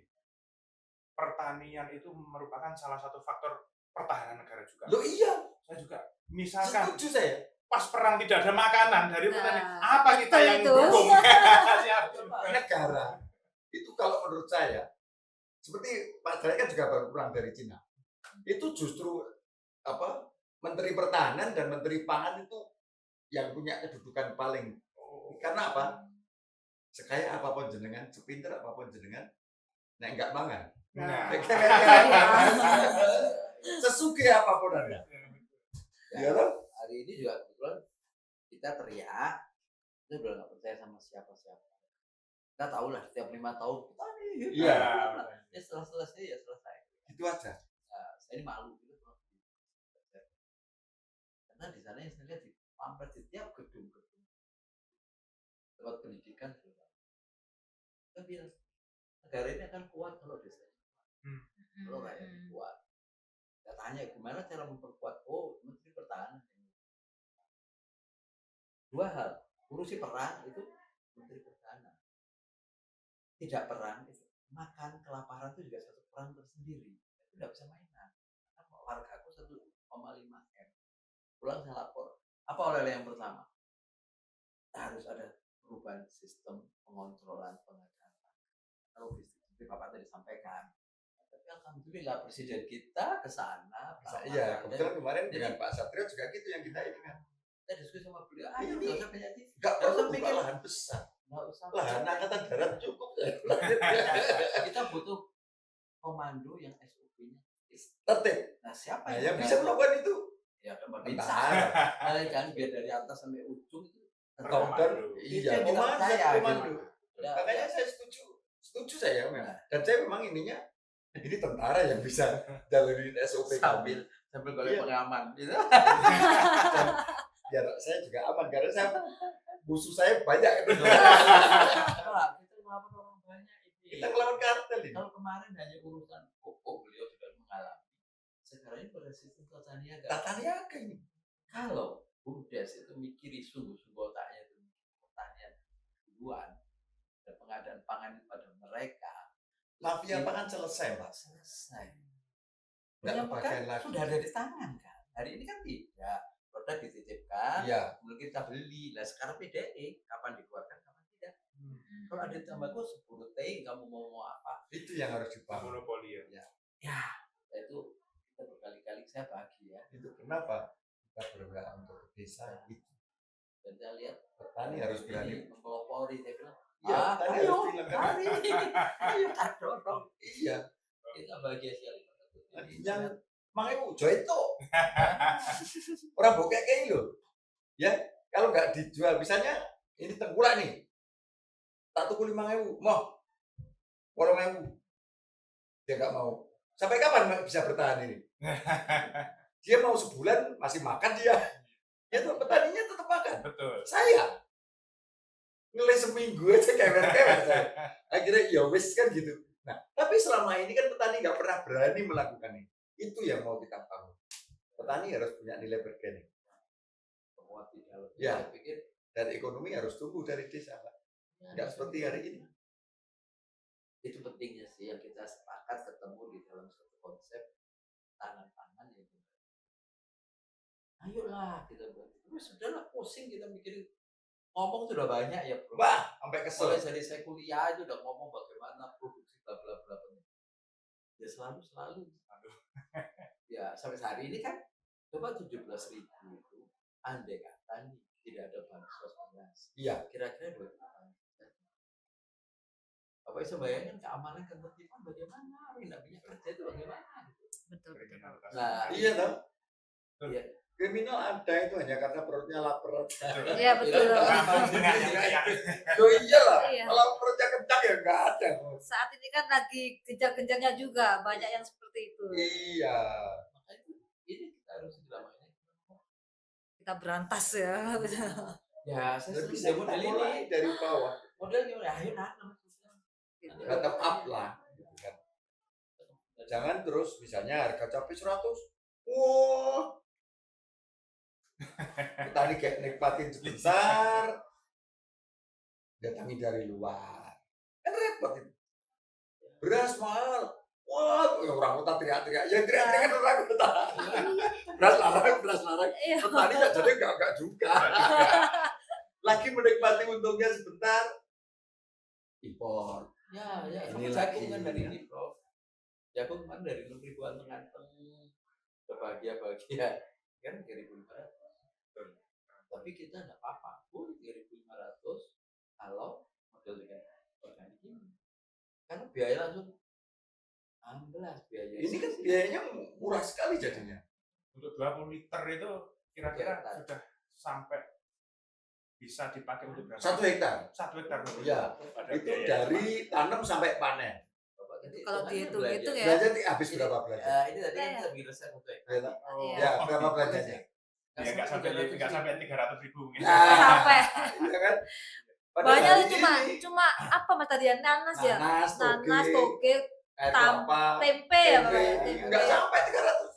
pertanian itu merupakan salah satu faktor pertahanan negara juga. Loh iya, Saya juga, misalkan setuju saya. pas perang tidak ada makanan dari petani, Nah, apa kita yang itu. dukung? Siapa? Negara itu kalau menurut saya seperti Pak Jaya kan juga baru pulang dari Cina. Itu justru apa? Menteri Pertahanan dan Menteri Pangan itu yang punya kedudukan paling. Karena apa? Sekaya apapun jenengan, sepinter apapun jenengan, nek enggak mangan. Nah, Sesugih apapun Anda. Ya loh? hari ini juga kebetulan kita teriak kita udah nggak percaya sama siapa-siapa kita tahu lah setiap 5 tahun petani Iya. ya setelah selesai ya selesai Itu aja. nah, saya ini malu gitu karena di sana yang saya lihat di pamflet di tiap gedung-gedung tempat pendidikan juga kita bilang negara ini akan kuat kalau desa kalau rakyatnya kuat kita tanya gimana cara memperkuat Menteri Pertahanan dua hal urusi perang itu Menteri Pertahanan. Tidak perang, makan kelaparan itu juga satu perang tersendiri. Itu tidak bisa mainan. Karena warga aku 1,5 M. Pulang saya lapor. Apa oleh yang pertama? Harus ada perubahan sistem pengontrolan pengadaan logistik. Seperti Bapak tadi sampaikan. Tapi alhamdulillah Presiden kita ke sana. Iya, kebetulan kemarin dengan Pak Satrio juga gitu yang kita ini kan. Kita diskusi sama beliau. Ayo nggak usah banyak TV. Nggak Nggak perlu usah buka mikir. lahan besar. Nggak usah. Lahan angkatan darat cukup. Kita butuh komando yang SOP-nya Tertib. Nah, siapa Nah, yang bisa melakukan itu Ya, pemerintah. tentara. Kan biar dari atas sampai ujung itu Dan Itu iya, yang kita komando, percaya, komando. Ya, Makanya saya setuju saya memang. Dan saya memang ininya ini tentara yang bisa jalanin SOP sambil golek Iya. pengaman gitu. Dan biar saya juga aman karena saya musuh saya banyak gitu. Pak, kita melawan orang banyak ini. Kita ngelawan kartel ini. Kalau kemarin hanya urusan pupuk beliau sudah mengalami. Sekarang ini pada sistem tata niaga. Tata niaga ini. Kalau BUMDes itu mikiri sungguh-sungguh otaknya itu pertanian duluan dan pengadaan pangan pada mereka Mafia pangan selesai, Pak. selesai. Nggak Penyampaian kebagian lagi. sudah ada di tangan kan. Hari ini kan tidak. Produk dititipkan, Iya. kemudian kita beli. Lah sekarang PDE kapan dikeluarkan, kapan tidak. Kalau ada tambahku 10 T, kamu mau apa? Itu yang harus dipahami. monopoli ya. Ya, itu kita berkali-kali saya bahagia. Itu kenapa kita bergerak untuk desa itu. Dan saya lihat Petani harus berani. mempelopori, saya bilang, Iya, petani ayo, harus bilang kan. mari, ayo tak dorong. Iya. Kita bahagia sekali. Yang mangewu itu orang bokek kayak lo. Ya, kalau nggak dijual misalnya ini tengkulak nih. Tak tuku 5.000, mau 8.000. Dia nggak mau. Sampai kapan bisa bertahan ini? Dia mau sebulan masih makan dia. Ya tuh petaninya tetap makan. Betul. Saya ngeles seminggu aja kewer-kewer saya. Akhirnya ya wis kan gitu. Nah, tapi selama ini kan petani nggak pernah berani melakukan ini. Itu yang mau kita bangun. Petani harus punya nilai bergening. Semua di dalam. Ya. Saya pikir Dan ekonomi harus tumbuh dari desa, Pak. Nggak seperti hari ini. itu pentingnya sih yang kita sepakat ketemu di dalam suatu konsep tangan-tangan ya. Ayolah kita buat. Tapi sudahlah pusing kita mikirin ngomong sudah banyak ya bro. Wah, sampai kesel. Mulai dari saya kuliah itu udah ngomong bagaimana produksi bla bla bla. Ya selalu. Ya sampai hari ini kan coba 17.000 itu andai kata nih tidak ada bansos beras. Iya. Kira-kira 2 juta. Bapak bisa bayangin keamanan ketertiban bagaimana? Tidak punya kerja itu bagaimana? Betul. Nah, Iya toh. iya. Kriminal ada itu hanya karena perutnya lapar. Iya betul. Oh iyalah. Iya. Kalau perutnya kencang ya nggak ada. Saat ini kan lagi gencar-gencarnya juga banyak yang seperti itu. Iya. Makanya ini kita harus dilakukan. Kita berantas ya. Ya, saya Dan sering bisa demo kita model mulai ini. dari bawah. Model gimana? Ayo nanam. Gitu. Bottom up lah. Gitu kan. Jangan terus misalnya harga cabai 100. Wah. Petani kayak nikmatin sebentar. Datangi dari luar. Kan repot itu. Beras mahal. Wah, orang kota teriak-teriak. Yang teriak-teriak kan orang kota. Beras larang. Iya. Petani ya jadi enggak juga. Lagi menikmati untungnya sebentar. Impor. Ya, Ini ini jagung lagi. kan dari ini, Prof. Jagung kan dari 6.000-an nganteng. Bahagia-bahagia. Kan 3.500. Tapi kita enggak apa-apa. Pun 3.500 kalau model dengan organik ini. Karena biaya langsung 16 biaya. Ini kan biayanya murah sekali jadinya. Untuk 20 liter itu kira-kira Ya, sudah sampai bisa dipakai untuk berapa? 1 hektar. 1 hektar. Iya. Ada Itu biaya. dari tanam sampai panen. Bapak tadi Kalau hitungannya dihitung-hitung belanja. ya. Belanja habis berapa belanja? Ini tadi kan Iya. kita bikin resep untuk Ya, toh? Oh. Iya. Ya, berapa belanjanya? Ya nggak sampai 300.000 mungkin. Nah, Sampai. iya kan? Padahal Banyak hari tuh cuma ini apa Mas tadi ya? Nanas ya. nanas, Nanas, toge, toge, air tam- kelapa, tempe ya Pak. tempe. Enggak sampai 300.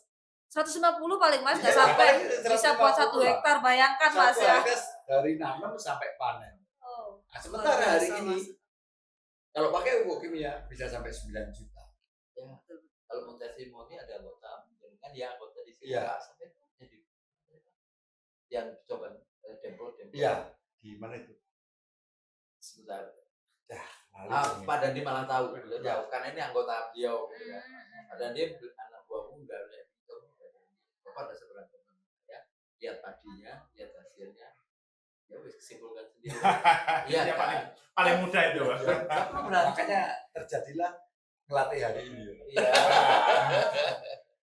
150 paling Mas nggak Iya, sampai. paling Bisa buat 1 150 lah. hektar bayangkan Mas Satu ya. hektar dari nanam sampai panen. Oh. Nah, sementara hari biasa, ini Mas. kalau pakai pupuk kimia bisa sampai 9 juta. Ya, kalau mau testimoni ada anggota, kan dia anggota di sini Iya. Pak sampai jadi yang coba dempel. Iya, di mana itu? Sebentar. Lalu Pak Dandi malah tahu, beliau Ya. tahu karena ini anggota beliau. Gitu kan. Hmm. Dan dia anak buahmu enggak ada itu. Bapak ada seberapa teman ya. Lihat padinya, lihat hasilnya. Ya wis kesimpulkan sendiri. Iya Iya, kan. paling mudah itu, Pak. Ya, Nggak perlu berantem. makanya terjadilah ngelatih hari ini. Iya.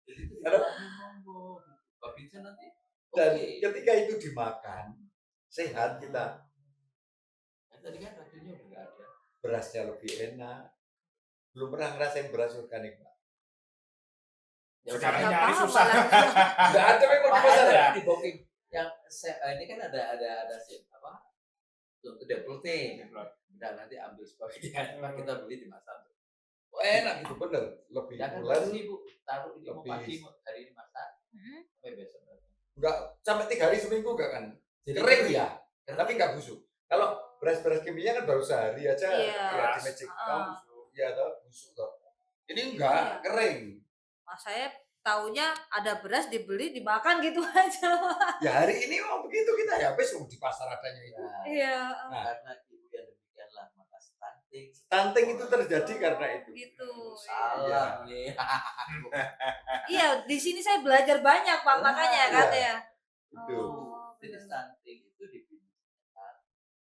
Jadi itu Karena- monggo. Pak Vincent nanti. Dan Oke. ketika itu dimakan, sehat kita, Kan tadi kan racunnya udah nggak ada. berasnya lebih enak. Belum pernah ngerasain beras organik, Pak. Ya Sekarang udah. nyari Apa, susah. malah. Nggak ada memang di Pak, pasar. ada. di booking. Yang ini kan ada apa? Untuk double T. Udah nanti ambil sebagian. Pak kita beli di Masam. Oh, enak itu bener, lebih Ya kan bulan, pasti Bu, taruh ini mau Lebih- pagi mau hari ini masak Hmm. sampai besok. nggak sampai 3 hari seminggu nggak kan? Jadi Kering ya, kering. tapi nggak busuk. Kalau beras-beras kimia kan baru sehari aja, Iya. ya di Magic Ah. ya atau busuk toh. Ini enggak, Iya. kering. Mas saya taunya ada beras dibeli dimakan gitu aja. Ya hari ini memang begitu kita ya, habis di pasar adanya itu. Nah, Iya. Nah. karena ibu yang demikianlah maka stunting. Stunting itu terjadi karena itu. Gitu. Salah nih. Iya, di sini saya belajar banyak Pak, makanya kan Iya. ya. Itu. Oh, Jadi benar. stunting itu dibimbingkan.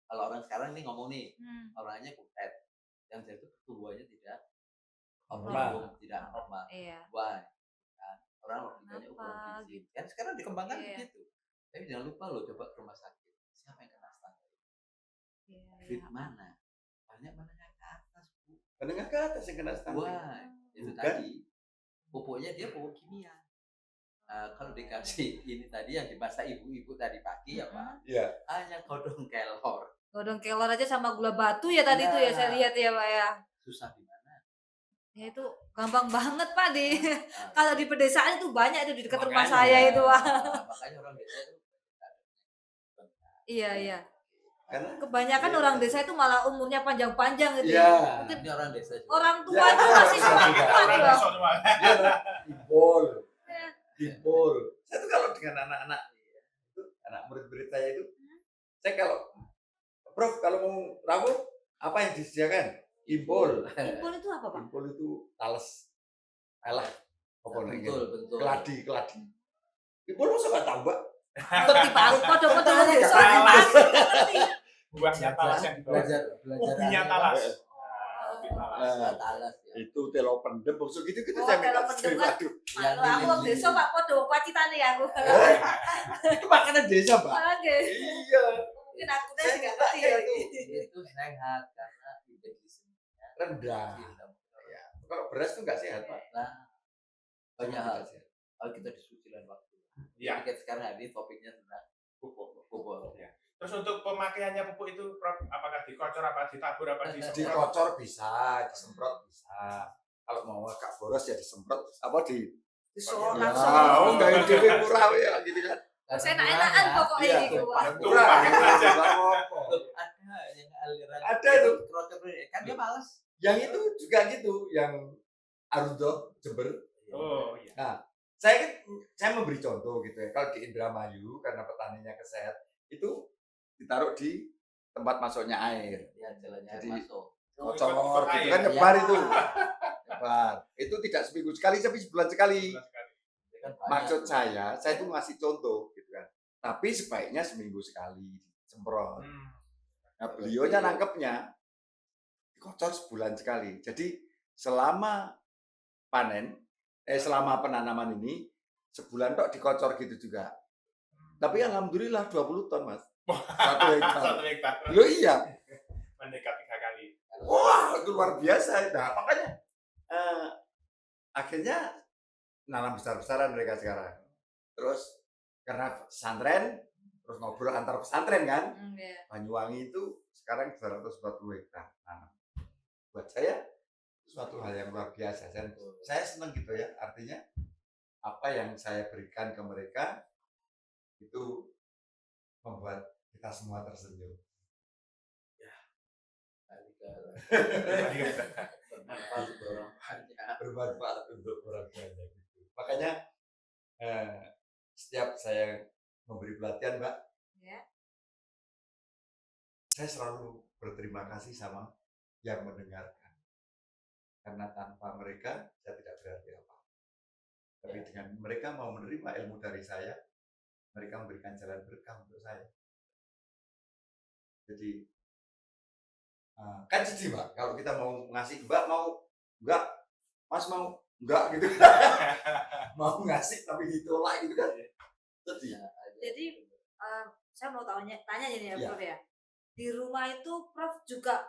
Kalau orang sekarang nih ngomong nih, Hmm. orangnya kutet. Yang jadi itu pertumbuhannya tidak Normal. tidak normal. Iya. Why? Kan? Orang logikanya Kenapa ukuran gizi. gitu? Kan sekarang dikembangkan Iya. begitu. Tapi jangan lupa loh coba ke rumah sakit. Siapa yang kena stunting? Iya, Fit iya. mana? Banyak menengah ke atas, Bu. Menengah ke atas yang kena stunting. Why? Itu Bukan. tadi. Pupuknya dia pupuk kimia. Kalau dikasih ini tadi yang dimasak ibu-ibu tadi pagi ya Pak, Iya. hanya godong kelor. Godong kelor aja sama gula batu ya tadi Nah. tuh ya saya lihat ya Pak ya. Susah di mana? Ya itu gampang banget Pak di Nah, kalau di pedesaan itu banyak itu di dekat rumah Makanya. saya itu Pak. makanya orang desa itu Iya, iya. Karena Kebanyakan Iya. orang desa itu malah umurnya panjang-panjang gitu. Iya. Mungkin ini orang desa juga. orang tua Ya, itu ada masih orang kuat desa kuat Orang loh. desa cuma. dia dipol. Iya. Dipol. Saya tuh kalau dengan anak-anak itu, anak murid-murid saya itu, saya kalau Prof kalau mau rawuh apa yang disediakan? Impul. Impul itu apa Pak? Impul itu tales. Alah. Apa nih? Betul. Keladi. Impul masa nggak tahu, Mbak? Ngerti Pak, podo-podo Talas. desa Talas. ngerti. Buahnya talas yang di bawah. Belajar Ubinya aneh, talas. Pak. Ubi talas. Nah, Talas ya. itu telo pendem maksud gitu Oh, saya telo minta pendem sekali, kan. waduh. Yang Kalau aku wong lilin-lilin. desa Pak podo pacitane ya aku. Itu makanan desa, Mbak. Oke. Iya. Mungkin aku deh Saya nggak minta ngerti ya. itu. Itu sehat karena indeks glikemiknya Rendah. rendah. Ya. Kalau beras tuh nggak sehat, Pak. Nah, banyak hal. Nggak sehat. Kalau kita diskusi lain waktu. Iya. Jadi sekarang hari topiknya tentang Pupuk. pupuk. Ya. Terus untuk pemakaiannya pupuk itu, Prof, apakah dikocor, apa ditabur, apa disemprot? Dikocor bisa, disemprot bisa. Kalau mau agak boros ya disemprot. Apa di Disolok Ya, langsung. oh nggak dewe murah ya gitu kan. Enak-enakan pokoknya Iya, gitu. tuh, Wah. murah. Nggak apa-apa. Ada yang aliran. Ada tuh. Kroco kan dia malas. Yang itu juga gitu, yang Arudo Jember. Oh iya. Saya memberi contoh gitu ya. Kalau di Indramayu karena petaninya kesehat itu ditaruh di tempat masuknya air. Ya jalannya Jadi, masuk. Kocor Ikut gitu air. kan nyebar Ya. itu. Nyebar. Itu tidak seminggu sekali tapi sebulan sekali. Jelas sekali. Dia kan banyak Maksud tuh. saya itu ngasih contoh gitu kan. Tapi sebaiknya seminggu sekali semprot. Nah, beliaunya nangkepnya dikocor sebulan sekali. Jadi selama selama penanaman ini sebulan tok dikocor gitu juga. Tapi alhamdulillah 20 ton, Mas. 1 hektar. 1 hektar. Loh iya. Mendekat 3 kali. Wah, itu luar biasa. Nah, makanya akhirnya nanam besar-besaran mereka sekarang. Terus karena pesantren, terus ngobrol antar pesantren kan. Iya. Banyuwangi itu sekarang 240 hektar tanam. Buat saya itu suatu hal yang luar biasa. Saya senang gitu ya. Artinya apa yang saya berikan ke mereka itu membuat kita semua tersenyum. juga lah. Pribadi kan. Bermanfaat untuk orang banyak. bermanfaat untuk orang banyak gitu. Makanya setiap saya memberi pelatihan, Mbak, Ya. saya selalu berterima kasih sama yang mendengarkan. Karena tanpa mereka saya tidak berarti apa. Tapi dengan mereka mau menerima ilmu dari saya, mereka memberikan jalan berkah untuk saya. Jadi kan jadi, Mbak, kalau kita mau ngasih, Mbak mau enggak, Mas mau enggak gitu. Mau ngasih tapi ditolak gitu kan. Sedih. Jadi saya mau tanya jadi ya, Iya. Prof ya. Di rumah itu Prof juga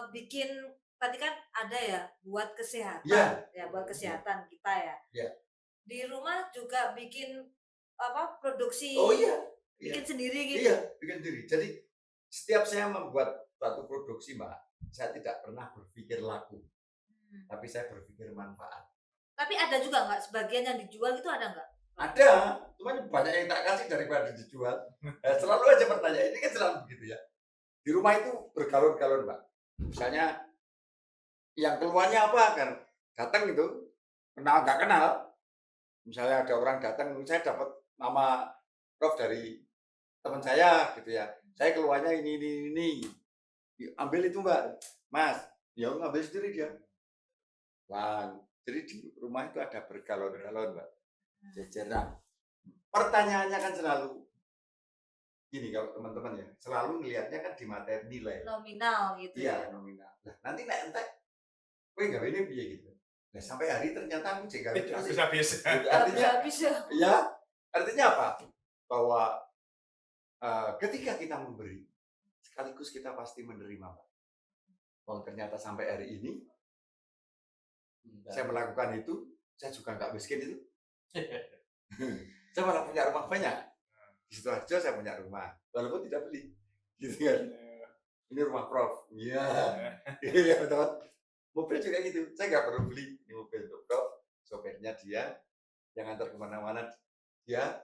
bikin tadi kan ada ya buat kesehatan, Iya. ya buat kesehatan kita ya. Iya. Di rumah juga bikin apa produksi, Oh iya. bikin sendiri gitu. Iya, bikin sendiri. Jadi setiap saya membuat suatu produksi, Mbak, saya tidak pernah berpikir laku, tapi saya berpikir manfaat. Tapi ada juga nggak sebagian yang dijual itu ada nggak? Ada, cuman banyak yang tak kasih daripada dijual. Selalu aja pertanyaan ini kan selalu begitu ya. Di rumah itu bergalon-galon, Mbak. Misalnya yang keluarnya apa kan datang gitu, kenal nggak kenal. Misalnya ada orang datang, saya dapat nama Prof dari teman saya gitu ya. Saya keluarnya ini. Ambil itu, Mbak. Mas, ya ngambil sendiri dia. Wah, jadi di rumah itu ada bergalon-galon, Mbak. Jajaran. Pertanyaannya kan selalu gini, kalau teman-teman ya, selalu ngelihatnya kan di materi nilai. Nominal gitu Iya, ya. nominal. Nah, nanti nek entek kowe gawe ini piye gitu. Nah, sampai hari ternyata aku cek gawe terus. Habis-habis. Gitu. Artinya Habis ya. ya, artinya apa? Bahwa ketika kita memberi, sekaligus kita pasti menerima, Pak. Oh, ternyata sampai hari ini saya melakukan itu, saya juga nggak miskin itu. Saya malah punya rumah banyak. Di situ aja saya punya rumah, walaupun tidak beli. Gitu kan. Ini rumah Prof. Iya. Iya, betul. Mobil juga gitu. Saya nggak perlu beli. Ini mobil untuk Prof. Sopirnya dia, yang antar kemana-mana dia.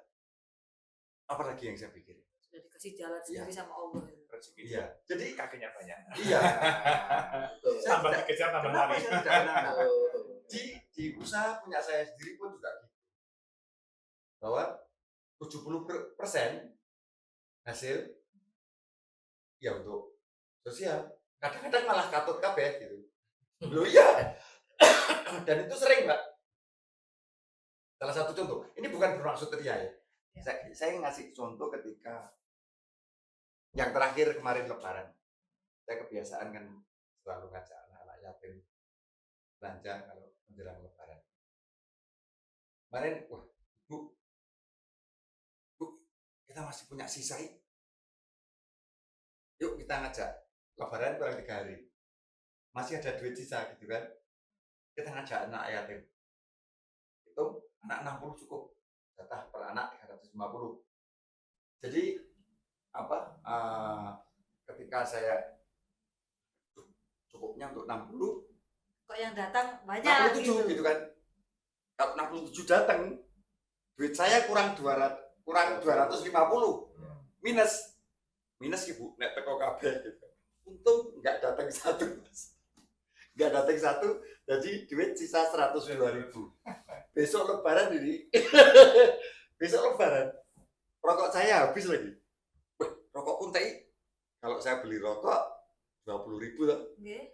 Apalagi yang saya pikirin. Sudah dikasih jalan sendiri sama Allah. Rezeki Iya. Jadi kakinya banyak. iya. Saya Tambah tidak- dikejar tambah Kenapa lari. saya tidak menanam? Di usaha punya saya sendiri pun juga gitu. Bahwa 70% hasil ya untuk sosial. Kadang-kadang malah katut kabeh gitu. Loh iya. Dan itu sering, Mbak. Salah satu contoh. Ini bukan bermaksud ria ya. Saya ngasih contoh ketika yang terakhir kemarin Lebaran. Saya kebiasaan kan selalu ngajak anak-anak yatim belanja kalau menjelang Lebaran. Kemarin, wah, Bu, kita masih punya sisa. Yuk kita ngajak Lebaran kurang 3 hari. Masih ada duit sisa gitu kan. Kita ngajak anak yatim. Itu anak 60 cukup. Jatah per anak 350. Jadi apa? Ketika saya cukupnya untuk 60, Kok yang datang banyak 67 gitu kan. Kalau 67 datang, duit saya kurang 250. Minus Ibu, nek teko kabeh gitu. Untung nggak datang satu, Mas. Nggak datang satu, jadi duit sisa 102.000. Besok Lebaran ini. Besok Lebaran. Rokok saya habis lagi. Wah, rokok kuntai. Kalau saya beli rokok 20.000 lah. Nggih.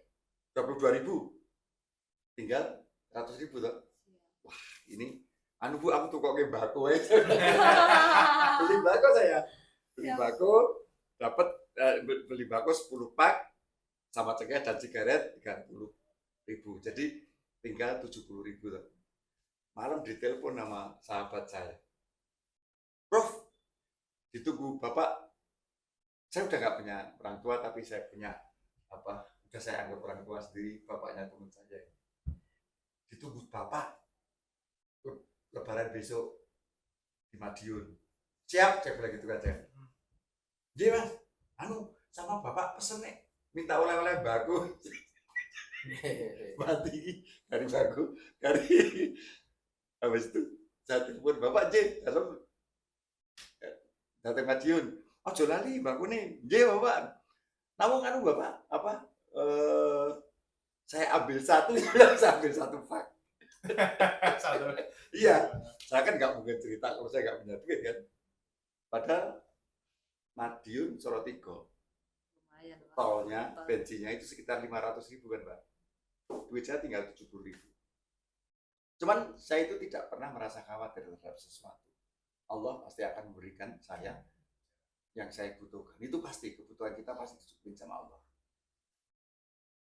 22.000. Tinggal 100.000 tuh. Wah, ini anu Bu, aku tukok bako aja. Beli bako saya. Beli Ya. bako dapat beli bako 10 pak sama cengkeh dan sigaret 30.000. Jadi tinggal 70.000 tuh. Malam ditelepon sama sahabat saya. Prof, ditunggu Bapak. Saya udah nggak punya orang tua, tapi saya punya apa? Udah saya anggap orang tua sendiri, bapaknya teman saya. Ditunggu Bapak. Lebaran besok di Madiun. Siap, saya bilang gitu kan saya. Dia Mas, sama Bapak pesen nih, minta oleh-oleh baku. Mati dari baku, dari habis itu saya telepon Bapak J, halo, datang Madiun. Oh lali baku nih, J Bapak. Namun Bapak apa eh, saya ambil satu, saya ambil satu fak. Satu. Iya, saya kan nggak mungkin cerita kalau saya nggak punya duit kan. Padahal Madiun Sorotigo, Lumayan, Pak. tolnya, Tol. bensinnya itu sekitar 500.000 kan Pak. Duit saya tinggal 70.000. Cuman saya itu tidak pernah merasa khawatir terhadap sesuatu. Allah pasti akan memberikan saya yang saya butuhkan. Itu pasti, kebutuhan kita pasti dicukupin sama Allah.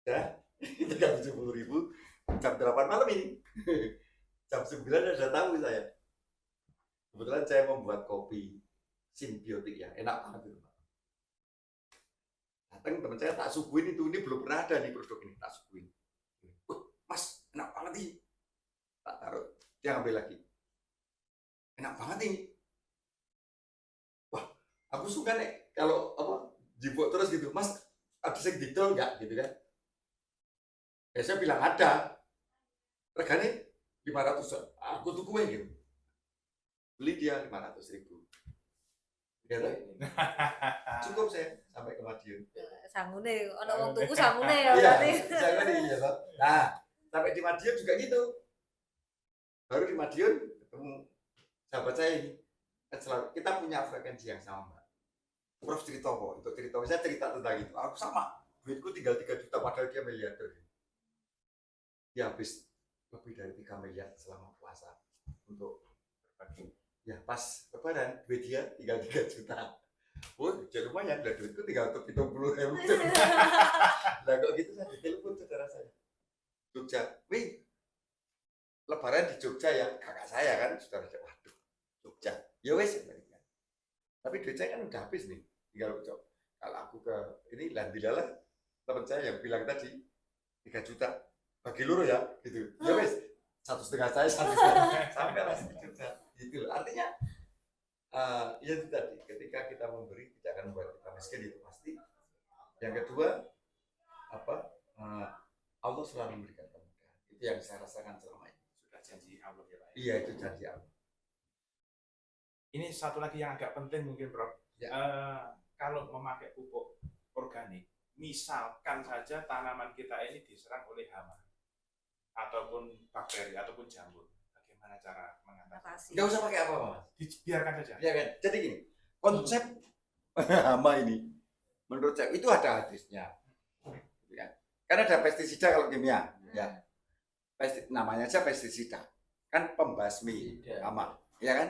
Ya, tinggal 70.000, jam 8 malam ini. Jam 9 sudah tahu saya. Kebetulan saya membuat kopi simbiotik ya, enak banget itu Pak. Datang teman saya tak suguhin itu, ini belum pernah ada nih produk ini, tak suguhin. Mas, enak banget nih. Tak taruh, dia ambil lagi. Enak banget nih. Wah, aku suka nih kalau apa jibuk terus gitu. Mas, ada yang detail nggak gitu kan? Ya saya bilang ada. Reganya 500. Aku tuh kue gitu. Beli dia 500.000. Ya, cukup saya sampai ke Madiun. Sangune, ono wong tuku sangune ya Iya, berarti. saya kan iya Pak. Nah, sampai di Madiun juga gitu. Baru di Madiun ketemu sahabat saya ini. Kan selalu, kita punya frekuensi yang sama Mbak. Prof cerita kok, untuk cerita saya cerita tentang itu. Aku sama, duitku tinggal 3 juta padahal dia miliarder. Dia habis lebih dari 3 miliar selama puasa untuk berbagi. Ya pas lebaran duit dia tinggal 3 juta. Oh, jadi lumayan, dan duitku tinggal untuk 70.000. Nah kok gitu saya ditelepon saudara saya. Jogja, wih, lebaran di Jogja ya, kakak saya kan, saudara saya, waduh, Jogja. Ya wes, tapi duit saya kan udah habis nih, tinggal cok. Kalau aku ke ini Landilalah, teman saya yang bilang tadi 3 juta, bagi luru ya, gitu. Ya wes, 1,5 saya, 1,5 sampai lah 1 juta. Gitu. Artinya, ya itu tadi, ketika kita memberi tidak akan membuat kita miskin, itu pasti. Yang kedua, apa? Allah selalu memberikan kemudahan. Itu yang saya rasakan selama ini. Sudah janji Allah ya Pak. Iya, itu janji Allah. Ini satu lagi yang agak penting mungkin Prof. Ya. Kalau memakai pupuk organik, misalkan saja tanaman kita ini diserang oleh hama ataupun bakteri ataupun jamur, bagaimana cara mengatasi? Nggak usah pakai apa-apa Mas. Dibiarkan saja. Ya kan? Jadi gini, konsep hama ini menurut saya itu ada hadisnya. Gitu kan? Karena ada pestisida kalau kimia, ya. Namanya aja pestisida. Kan pembasmi hama, ya kan?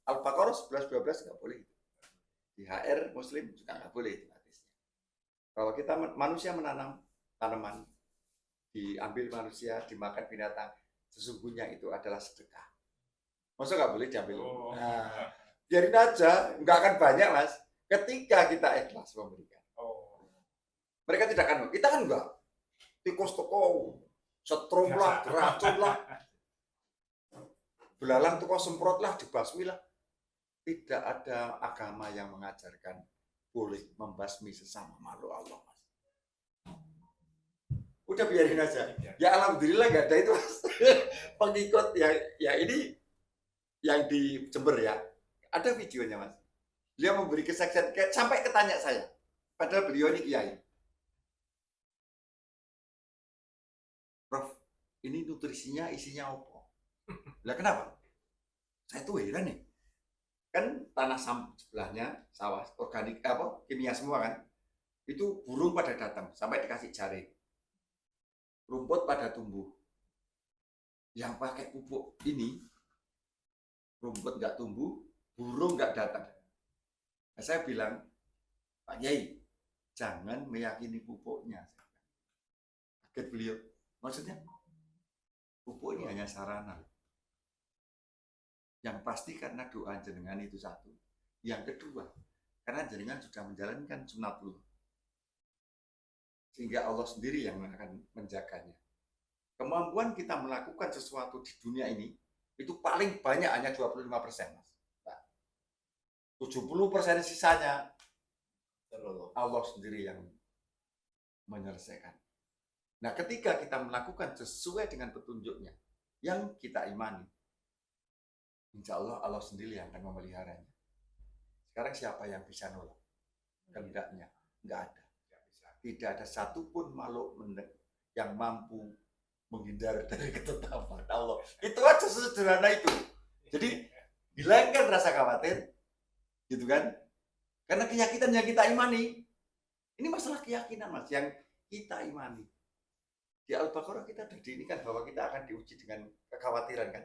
Al-Baqarah 11-12 nggak boleh. Di HR Muslim juga nggak boleh itu hadisnya. Kalau kita manusia menanam tanaman, diambil manusia, dimakan binatang, sesungguhnya itu adalah sedekah. Masa nggak boleh diambil? Oh. Nah, biarin aja, nggak akan banyak Mas. Ketika kita ikhlas memberikan. Oh. Mereka tidak akan, kita kan enggak. Tikus toko, setrum lah, racun lah, belalang toko semprot lah, dibasmi lah. Tidak ada agama yang mengajarkan boleh membasmi sesama makhluk Allah Mas. Udah biarin aja. Ya alhamdulillah nggak ada itu Mas. Pengikut ya ini yang di Jember ya. Ada videonya Mas. Dia memberi kesaksian sampai ketanya saya. Padahal beliau ini kiai. Prof, ini nutrisinya isinya apa? Lah kenapa? Saya tuh heran nih. Kan tanah sebelahnya sawah organik apa kimia semua kan. Itu burung pada datang sampai dikasih jaring. Rumput pada tumbuh. Yang pakai pupuk ini rumput nggak tumbuh, burung nggak datang. Nah, saya bilang, Pak Yai, jangan meyakini pupuknya. Kaget beliau, maksudnya pupuk ini hanya sarana. Yang pasti karena doa jenengan itu satu. Yang kedua, karena jenengan sudah menjalankan sunatullah. Sehingga Allah sendiri yang akan menjaganya. Kemampuan kita melakukan sesuatu di dunia ini, itu paling banyak hanya 25%, Mas. 70% sisanya Allah sendiri yang menyelesaikan. Nah, ketika kita melakukan sesuai dengan petunjuknya yang kita imani, insya Allah Allah sendiri yang akan memeliharanya. Sekarang siapa yang bisa nolak kehendaknya? Enggak ada. tidak ada satupun makhluk yang mampu menghindar dari ketetapan Allah. Itu aja sesederhana itu. Jadi hilangkan rasa khawatir, gitu kan? Karena keyakinan yang kita imani, ini masalah keyakinan Mas, yang kita imani. Di Al-Baqarah kita sudah diinikan bahwa kita akan diuji dengan kekhawatiran kan.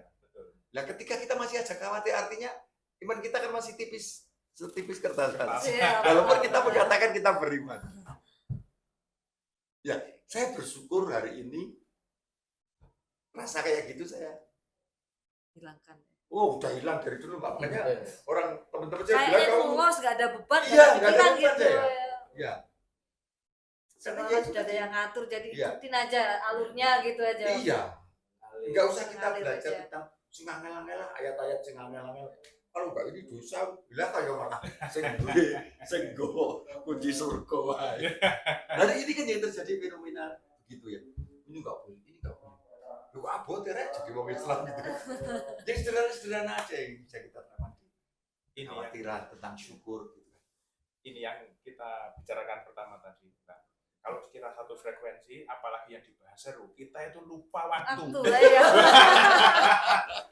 Nah ketika kita masih ada khawatir, artinya iman kita kan masih tipis, setipis kertas. Walaupun kita mengatakan kita beriman. Ya, saya bersyukur hari ini rasa kayak gitu saya Hilangkan. oh udah hilang dari dulu Pak. Makanya orang teman-teman saya Kayaknya bilang itu kamu luas, nggak ada beban, Iya, nggak nggak ada ada pikiran beban gitu. ya. ya Sekolah Karena sudah ada yang ngatur, jadi Iya. ikutin aja alurnya gitu aja. iya nggak usah kita Ngalir belajar aja. tentang sing angel-angel ayat-ayat sing angel-angel. Kalau enggak ini dosa, bila kayak malah sing go kunci surga wae. Hari ini kan yang terjadi fenomena begitu ya. Ini enggak boleh, ini enggak boleh. Lu abot ya jadi wong Islam gitu. Jadi sederhana-sederhana aja yang bisa kita terapkan. Ini yang, Khawatiran tentang syukur gitu. ini yang kita bicarakan pertama tadi. Nah, kalau kita satu frekuensi, apalagi yang dibahas seru, kita itu lupa waktu. Waktu lah ya.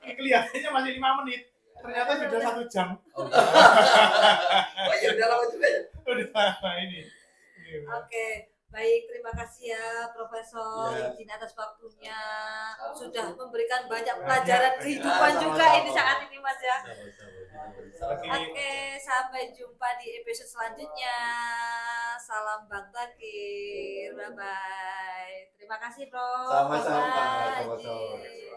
Ini kelihatannya masih 5 menit, ternyata sudah 1 jam. Oh, iya udah lama juga ya. Udah lama ini. Oke, baik, terima kasih ya Profesor Ya. izin atas waktunya. Sama-sama. Sudah memberikan banyak pelajaran kehidupan Ya, juga sama-sama. ini saat ini Mas ya. Oke. Oke, sampai jumpa di episode selanjutnya. Salam Bang Takir. Bye bye. Terima kasih, Prof. Sama-sama, Bye-bye. sama-sama.